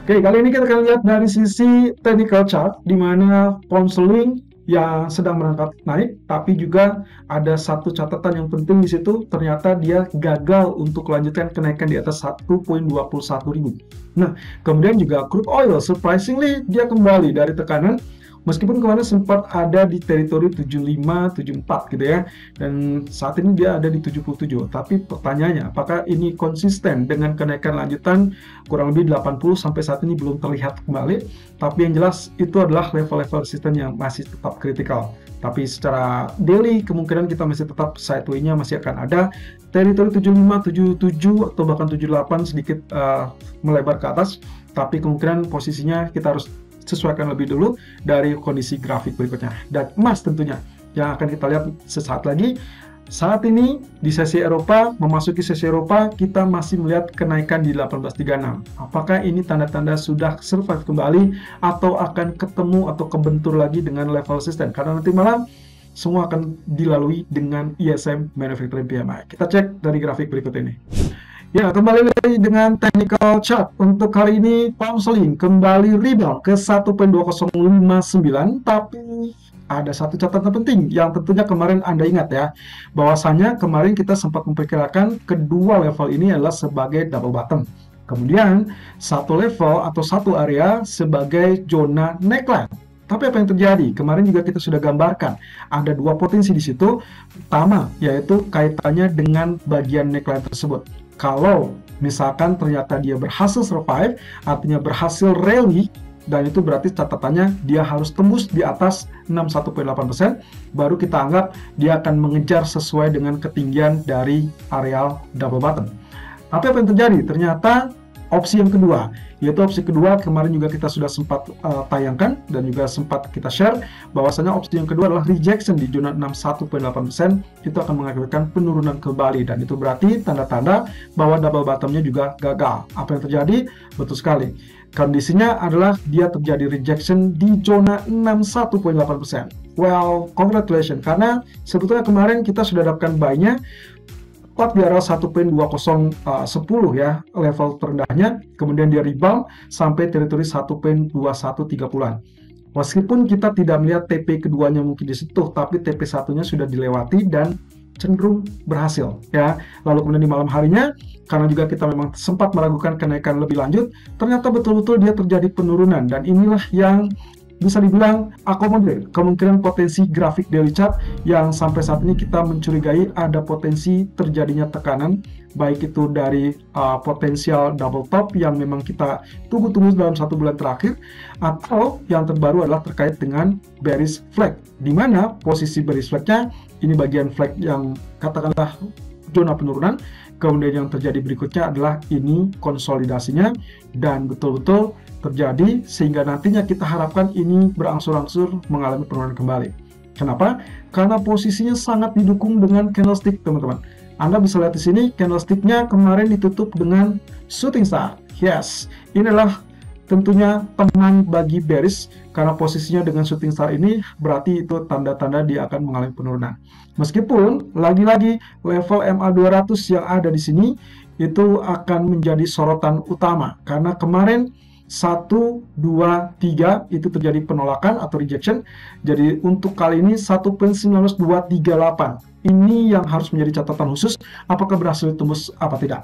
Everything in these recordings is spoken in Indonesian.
Oke, kali ini kita akan lihat dari sisi technical chart, di mana pound sterling yang sedang merangkak naik, tapi juga ada satu catatan yang penting di situ, ternyata dia gagal untuk melanjutkan kenaikan di atas 1.21.000. Nah, kemudian juga crude oil, surprisingly dia kembali dari tekanan, meskipun kemarin sempat ada di teritori 75, 74 gitu ya, dan saat ini dia ada di 77. Tapi pertanyaannya, apakah ini konsisten dengan kenaikan lanjutan kurang lebih 80 sampai saat ini belum terlihat kembali, tapi yang jelas itu adalah level-level resisten yang masih tetap kritikal. Tapi secara daily kemungkinan kita masih tetap sideway-nya masih akan ada teritori 75, 77 atau bahkan 78 sedikit melebar ke atas, tapi kemungkinan posisinya kita harus sesuaikan lebih dulu dari kondisi grafik berikutnya. Dan emas tentunya yang akan kita lihat sesaat lagi. Saat ini di sesi Eropa, memasuki sesi Eropa, kita masih melihat kenaikan di 1836. Apakah ini tanda-tanda sudah survive kembali atau akan ketemu atau kebentur lagi dengan level resisten? Karena nanti malam semua akan dilalui dengan ISM Manufacturing PMI. Kita cek dari grafik berikut ini. Ya, kembali lagi dengan technical chart. Untuk kali ini pound sterling kembali rebound ke 1.2059, tapi ada satu catatan penting yang tentunya kemarin Anda ingat ya, bahwasanya kemarin kita sempat memperkirakan kedua level ini adalah sebagai double bottom. Kemudian satu level atau satu area sebagai zona neckline. Tapi apa yang terjadi? Kemarin juga kita sudah gambarkan ada dua potensi di situ. Pertama, yaitu kaitannya dengan bagian neckline tersebut. Kalau misalkan ternyata dia berhasil survive, artinya berhasil rally, dan itu berarti catatannya dia harus tembus di atas 61.8%, baru kita anggap dia akan mengejar sesuai dengan ketinggian dari areal double bottom. Tapi apa yang terjadi? Ternyata opsi yang kedua, yaitu opsi kedua kemarin juga kita sudah sempat tayangkan dan juga sempat kita share, bahwasanya opsi yang kedua adalah rejection di zona 61.8%, itu akan mengakibatkan penurunan kembali, dan itu berarti tanda-tanda bahwa double bottomnya juga gagal. Apa yang terjadi? Betul sekali, kondisinya adalah dia terjadi rejection di zona 61.8%. Well, congratulations, karena sebetulnya kemarin kita sudah dapatkan buy-nya tepat di area 1.2010 ya, level terendahnya, kemudian dia rebound sampai teritori 1.2130-an. Meskipun kita tidak melihat TP keduanya mungkin disentuh, tapi TP satunya sudah dilewati dan cenderung berhasil ya. Lalu kemudian di malam harinya, karena juga kita memang sempat meragukan kenaikan lebih lanjut, ternyata betul-betul dia terjadi penurunan, dan inilah yang bisa dibilang akomodir kemungkinan potensi grafik daily chart yang sampai saat ini kita mencurigai ada potensi terjadinya tekanan, baik itu dari potensial double top yang memang kita tunggu-tunggu dalam 1 bulan terakhir, atau yang terbaru adalah terkait dengan bearish flag, di mana posisi bearish flagnya ini bagian flag yang katakanlah zona penurunan. Kemudian yang terjadi berikutnya adalah ini konsolidasinya dan betul-betul terjadi, sehingga nantinya kita harapkan ini berangsur-angsur mengalami penurunan kembali. Kenapa? Karena posisinya sangat didukung dengan candlestick, teman-teman. Anda bisa lihat di sini candlesticknya kemarin ditutup dengan shooting star. Yes, inilah tentunya teman bagi bearish, karena posisinya dengan shooting star ini berarti itu tanda-tanda dia akan mengalami penurunan. Meskipun lagi-lagi level MA200 yang ada di sini itu akan menjadi sorotan utama, karena kemarin 1, 2, 3 itu terjadi penolakan atau rejection. Jadi untuk kali ini 1.19238 ini yang harus menjadi catatan khusus, apakah berhasil tembus apa tidak.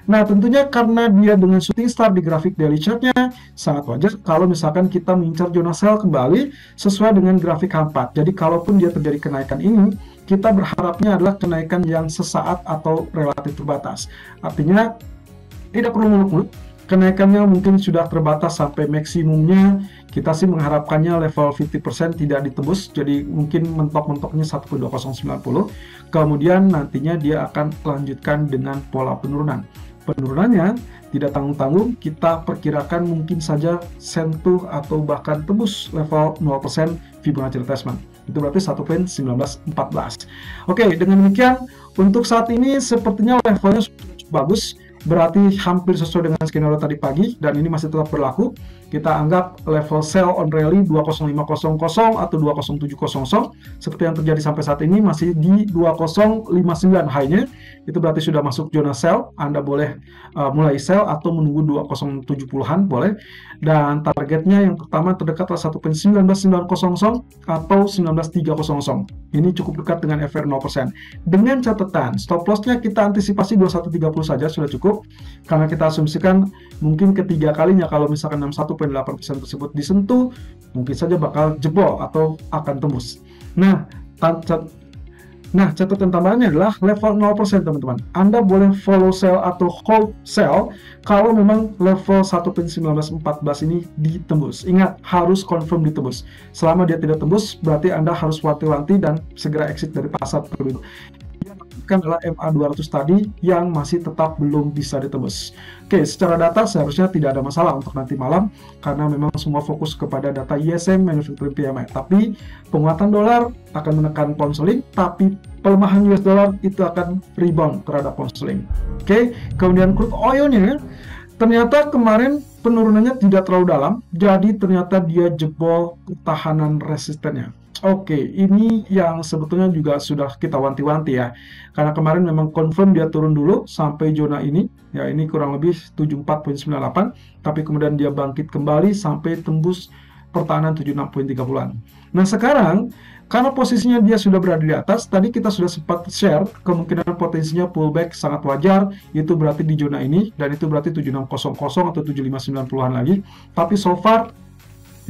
Nah, tentunya karena dia dengan shooting star di grafik daily chartnya, sangat wajar kalau misalkan kita mengincar zona sell kembali sesuai dengan grafik H4. Jadi kalaupun dia terjadi kenaikan ini, kita berharapnya adalah kenaikan yang sesaat atau relatif terbatas. Artinya tidak perlu muluk-muluk, kenaikannya mungkin sudah terbatas sampai maksimumnya. Kita sih mengharapkannya level 50% tidak ditembus, jadi mungkin mentok-mentoknya 1.2090. Kemudian nantinya dia akan lanjutkan dengan pola penurunan. Penurunannya tidak tanggung-tanggung, kita perkirakan mungkin saja sentuh atau bahkan tembus level 0% Fibonacci retracement. Itu berarti 1.1914. Oke, dengan demikian untuk saat ini sepertinya levelnya cukup bagus. berarti hampir sesuai dengan skenario tadi pagi, dan ini masih tetap berlaku. Kita anggap level sell on rally 20500 atau 20700, seperti yang terjadi sampai saat ini masih di 2059 high-nya. Itu berarti sudah masuk zona sell. Anda boleh mulai sell atau menunggu 2070-an boleh. Dan targetnya yang pertama terdekatlah 1.19900 atau 19300. Ini cukup dekat dengan FR 0%. Dengan catatan stop loss-nya kita antisipasi 2130 saja sudah cukup, karena kita asumsikan mungkin ketiga kalinya kalau misalkan 61.8% tersebut disentuh, mungkin saja bakal jebol atau akan tembus. Nah, catatan tambahannya adalah level 0%, teman-teman. Anda boleh follow sell atau hold sell kalau memang level 1.1914 ini ditembus. Ingat, harus confirm ditembus. Selama dia tidak tembus, berarti Anda harus wanti-wanti dan segera exit dari pasar terlebih dahulu. Yang adalah MA200 tadi yang masih tetap belum bisa ditembus. Oke, secara data seharusnya tidak ada masalah untuk nanti malam, karena memang semua fokus kepada data ISM, Manufacturing PMI. Tapi penguatan dolar akan menekan pound sterling, tapi pelemahan US dollar itu akan rebound terhadap pound sterling. Oke, kemudian crude oil-nya ternyata kemarin penurunannya tidak terlalu dalam, jadi ternyata dia jebol ketahanan resistennya. Oke, ini yang sebetulnya juga sudah kita wanti-wanti ya. Karena kemarin memang confirm dia turun dulu sampai zona ini. Ya, ini kurang lebih 74.98. Tapi kemudian dia bangkit kembali sampai tembus pertahanan 76.30-an. Nah, sekarang karena posisinya dia sudah berada di atas, tadi kita sudah sempat share kemungkinan potensinya pullback sangat wajar, itu berarti di zona ini, dan itu berarti 7600 atau 7590-an lagi. Tapi so far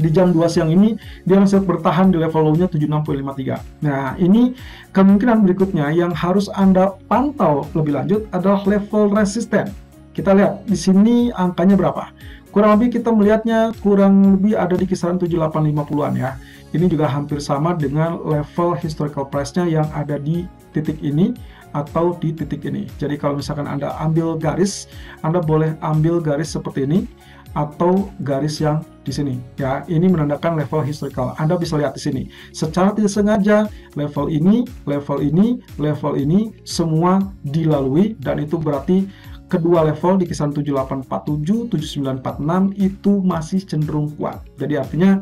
di jam 2 siang ini dia masih bertahan di level low-nya 76.53. Nah, ini kemungkinan berikutnya yang harus Anda pantau lebih lanjut adalah level resisten. Kita lihat di sini angkanya berapa. Kurang lebih kita melihatnya kurang lebih ada di kisaran 7850-an ya. Ini juga hampir sama dengan level historical price-nya yang ada di titik ini atau di titik ini. Jadi kalau misalkan Anda ambil garis, Anda boleh ambil garis seperti ini atau garis yang di sini ya. Ini menandakan level historical. Anda bisa lihat di sini. Secara tidak sengaja level ini, level ini, level ini semua dilalui, dan itu berarti kedua level di kisaran 7847, 7946 itu masih cenderung kuat. Jadi artinya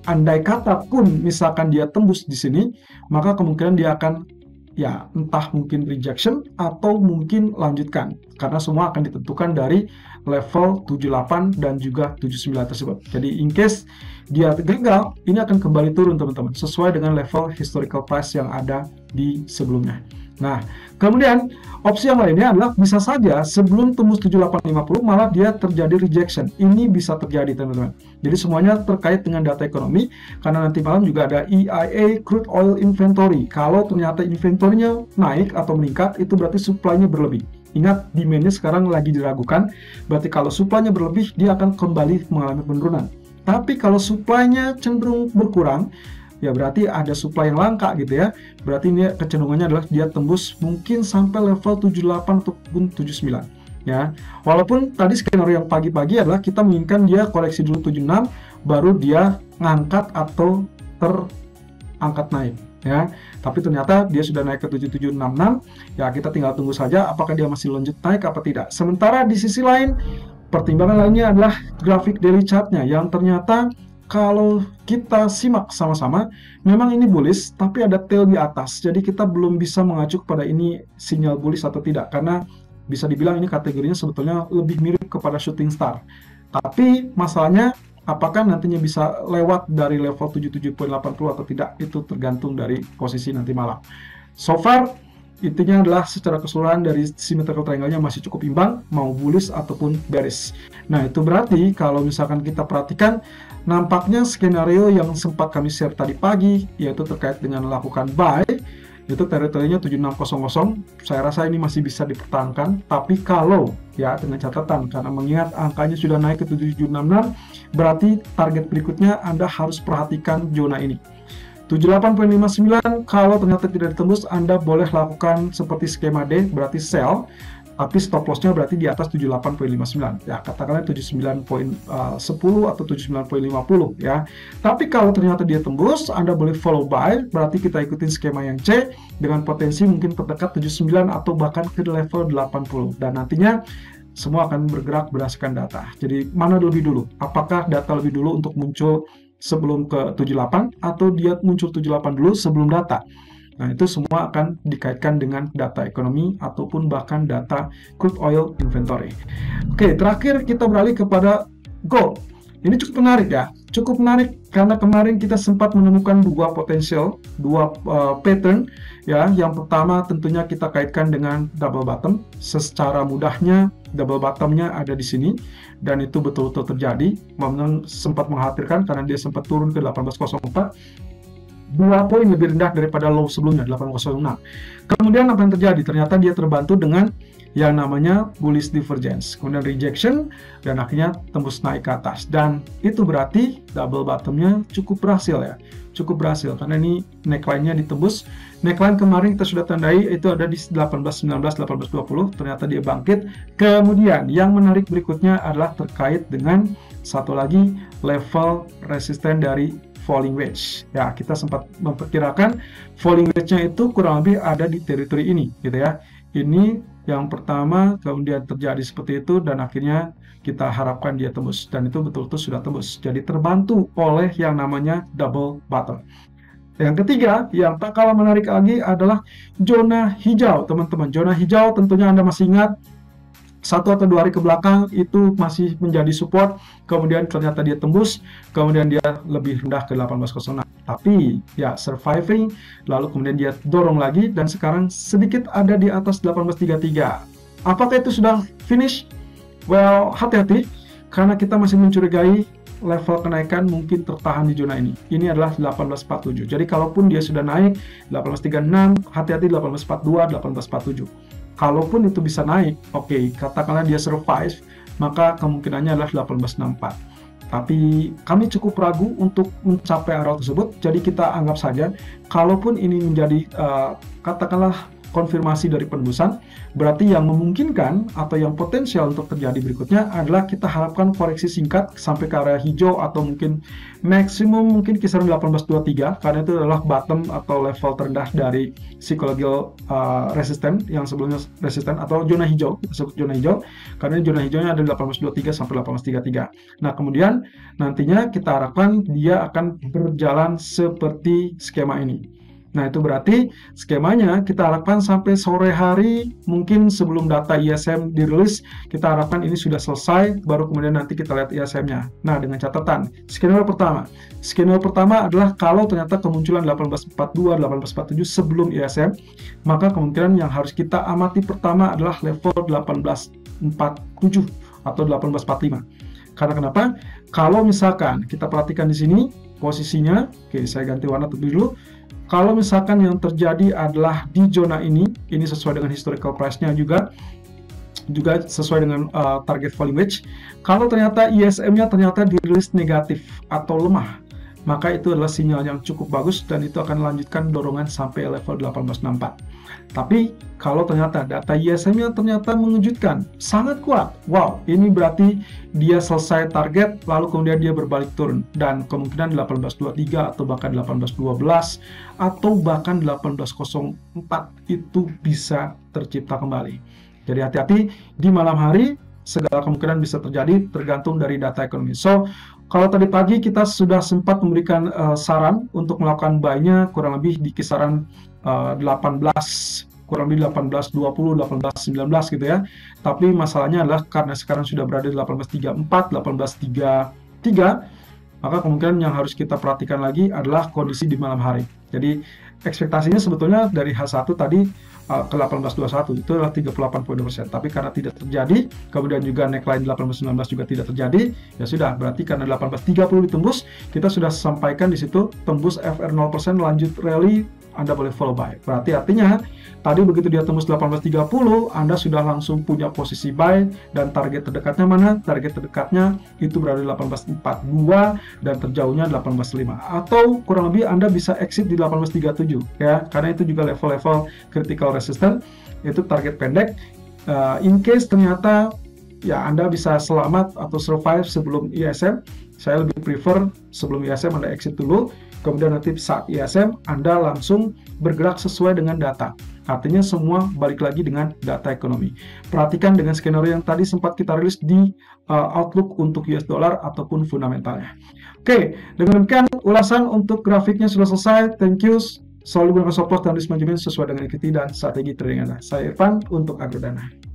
andai kata pun misalkan dia tembus di sini, maka kemungkinan dia akan ya entah mungkin rejection atau mungkin lanjutkan, karena semua akan ditentukan dari level 78 dan juga 79 tersebut. Jadi in case dia gagal, ini akan kembali turun teman-teman, sesuai dengan level historical price yang ada di sebelumnya. Nah, kemudian opsi yang lainnya adalah bisa saja sebelum tembus 7850 malah dia terjadi rejection. Ini bisa terjadi teman-teman. Jadi semuanya terkait dengan data ekonomi, karena nanti malam juga ada EIA Crude Oil Inventory. Kalau ternyata inventory-nya naik atau meningkat, itu berarti supply-nya berlebih. Ingat, demand-nya sekarang lagi diragukan, berarti kalau supply-nya berlebih, dia akan kembali mengalami penurunan. Tapi kalau supply-nya cenderung berkurang, ya berarti ada supply yang langka gitu ya. Berarti ini kecenderungannya adalah dia tembus mungkin sampai level 78 ataupun 79 ya. Walaupun tadi skenario yang pagi-pagi adalah kita menginginkan dia koreksi dulu 76 baru dia ngangkat atau terangkat naik ya. Tapi ternyata dia sudah naik ke 7766 ya, kita tinggal tunggu saja apakah dia masih lanjut naik apa tidak. Sementara di sisi lain, pertimbangan lainnya adalah grafik daily chart-nya yang ternyata kalau kita simak sama-sama, memang ini bullish, tapi ada tail di atas. Jadi kita belum bisa mengacu kepada ini sinyal bullish atau tidak, karena bisa dibilang ini kategorinya sebetulnya lebih mirip kepada shooting star. Tapi masalahnya, apakah nantinya bisa lewat dari level 77.80 atau tidak, itu tergantung dari posisi nanti malam. So far, intinya adalah secara keseluruhan dari symmetrical triangle-nya masih cukup imbang, mau bullish ataupun bearish. Nah, itu berarti kalau misalkan kita perhatikan, nampaknya skenario yang sempat kami share tadi pagi, yaitu terkait dengan melakukan buy, itu teritorinya 7600, saya rasa ini masih bisa dipertahankan. Tapi kalau, ya dengan catatan, karena mengingat angkanya sudah naik ke 7766, berarti target berikutnya Anda harus perhatikan zona ini. 78.59, kalau ternyata tidak ditembus, Anda boleh lakukan seperti skema D, berarti sell, tapi stop loss-nya berarti di atas 78.59. Ya, katakanlah 79.10 atau 79.50 ya. Tapi kalau ternyata dia tembus, Anda boleh follow buy, berarti kita ikutin skema yang C, dengan potensi mungkin terdekat 79 atau bahkan ke level 80. Dan nantinya semua akan bergerak berdasarkan data. Jadi mana lebih dulu? Apakah data lebih dulu untuk muncul sebelum ke 78 atau dia muncul 78 dulu sebelum data? Nah, itu semua akan dikaitkan dengan data ekonomi ataupun bahkan data crude oil inventory. Oke, terakhir kita beralih kepada gold. Ini cukup menarik ya. Cukup menarik karena kemarin kita sempat menemukan dua potensial, dua pattern ya. Yang pertama tentunya kita kaitkan dengan double bottom. Secara mudahnya double bottomnya ada di sini dan itu betul-betul terjadi. Memang sempat mengkhawatirkan karena dia sempat turun ke 1804. 2 poin lebih rendah daripada low sebelumnya 806. Kemudian apa yang terjadi? Ternyata dia terbantu dengan yang namanya bullish divergence, kemudian rejection, dan akhirnya tembus naik ke atas. Dan itu berarti double bottomnya cukup berhasil ya, cukup berhasil karena ini neckline-nya ditembus. Neckline kemarin kita sudah tandai itu ada di 1819, 1820. Ternyata dia bangkit. Kemudian yang menarik berikutnya adalah terkait dengan satu lagi level resisten dari falling wedge. Ya, kita sempat memperkirakan falling wedge-nya itu kurang lebih ada di teritori ini, gitu ya. Ini yang pertama, kemudian terjadi seperti itu, dan akhirnya kita harapkan dia tembus. Dan itu betul-betul sudah tembus. Jadi terbantu oleh yang namanya double bottom. Yang ketiga, yang tak kalah menarik lagi adalah zona hijau, teman-teman. Zona hijau tentunya Anda masih ingat, 1 atau 2 hari ke belakang itu masih menjadi support, kemudian ternyata dia tembus, kemudian dia lebih rendah ke 1806. Tapi ya surviving, lalu kemudian dia dorong lagi dan sekarang sedikit ada di atas 1833. Apakah itu sudah finish? Well, hati-hati karena kita masih mencurigai level kenaikan mungkin tertahan di zona ini. Ini adalah 1847. Jadi kalaupun dia sudah naik 1836, hati-hati 1842, 1847. Kalaupun itu bisa naik, oke, katakanlah dia survive, maka kemungkinannya adalah 1864. Tapi kami cukup ragu untuk mencapai area tersebut, jadi kita anggap saja, kalaupun ini menjadi, katakanlah, konfirmasi dari penembusan, berarti yang memungkinkan atau yang potensial untuk terjadi berikutnya adalah kita harapkan koreksi singkat sampai ke area hijau atau mungkin maksimum mungkin kisaran 1823 karena itu adalah bottom atau level terendah dari psychological resistance yang sebelumnya resisten atau zona hijau, disebut zona hijau karena zona hijaunya ada 1823 sampai 1833. Nah, kemudian nantinya kita harapkan dia akan berjalan seperti skema ini. Nah, itu berarti skemanya kita harapkan sampai sore hari, mungkin sebelum data ISM dirilis, kita harapkan ini sudah selesai, baru kemudian nanti kita lihat ISM-nya. Nah, dengan catatan, skenario pertama adalah kalau ternyata kemunculan 1842, 1847 sebelum ISM, maka kemungkinan yang harus kita amati pertama adalah level 1847 atau 1845. Karena kenapa? Kalau misalkan kita perhatikan di sini, posisinya, oke, saya ganti warna terlebih dulu. Kalau misalkan yang terjadi adalah di zona ini sesuai dengan historical price-nya juga sesuai dengan target falling wedge. Kalau ternyata ISM-nya ternyata dirilis negatif atau lemah, maka itu adalah sinyal yang cukup bagus dan itu akan melanjutkan dorongan sampai level 1864. Tapi kalau ternyata data ISM-nya ternyata mengejutkan, sangat kuat, wow, ini berarti dia selesai target, lalu kemudian dia berbalik turun, dan kemungkinan 1823 atau bahkan 1812 atau bahkan 1804 itu bisa tercipta kembali. Jadi hati-hati di malam hari, segala kemungkinan bisa terjadi tergantung dari data ekonomi. So, kalau tadi pagi kita sudah sempat memberikan saran untuk melakukan buy-nya kurang lebih di kisaran 18, kurang lebih 18.20, 18.19 gitu ya. Tapi masalahnya adalah karena sekarang sudah berada di 18.34, 18.33, maka kemungkinan yang harus kita perhatikan lagi adalah kondisi di malam hari. Jadi ekspektasinya sebetulnya dari H1 tadi ke 1821 itu adalah 38,2%. Tapi karena tidak terjadi, kemudian juga neckline 1819 juga tidak terjadi, ya sudah, berarti karena 1830 ditembus, kita sudah sampaikan di situ tembus FR 0% lanjut rally, Anda boleh follow buy. Berarti artinya tadi begitu dia tembus 1830, Anda sudah langsung punya posisi buy dan target terdekatnya mana? Target terdekatnya itu berada di 1842 dan terjauhnya 1805. Atau kurang lebih Anda bisa exit di 1837 ya, karena itu juga level-level critical resistance, itu target pendek. In case ternyata ya Anda bisa selamat atau survive sebelum ISM, saya lebih prefer sebelum ISM Anda exit dulu, kemudian nanti saat ISM Anda langsung bergerak sesuai dengan data. Artinya semua balik lagi dengan data ekonomi. Perhatikan dengan skenario yang tadi sempat kita rilis di outlook untuk US dollar ataupun fundamentalnya. Oke, dengan demikian ulasan untuk grafiknya sudah selesai. Thank you. Selalu gunakan stop loss dan risk management sesuai dengan equity dan strategi trading Anda. Saya Irfan untuk Agrodana.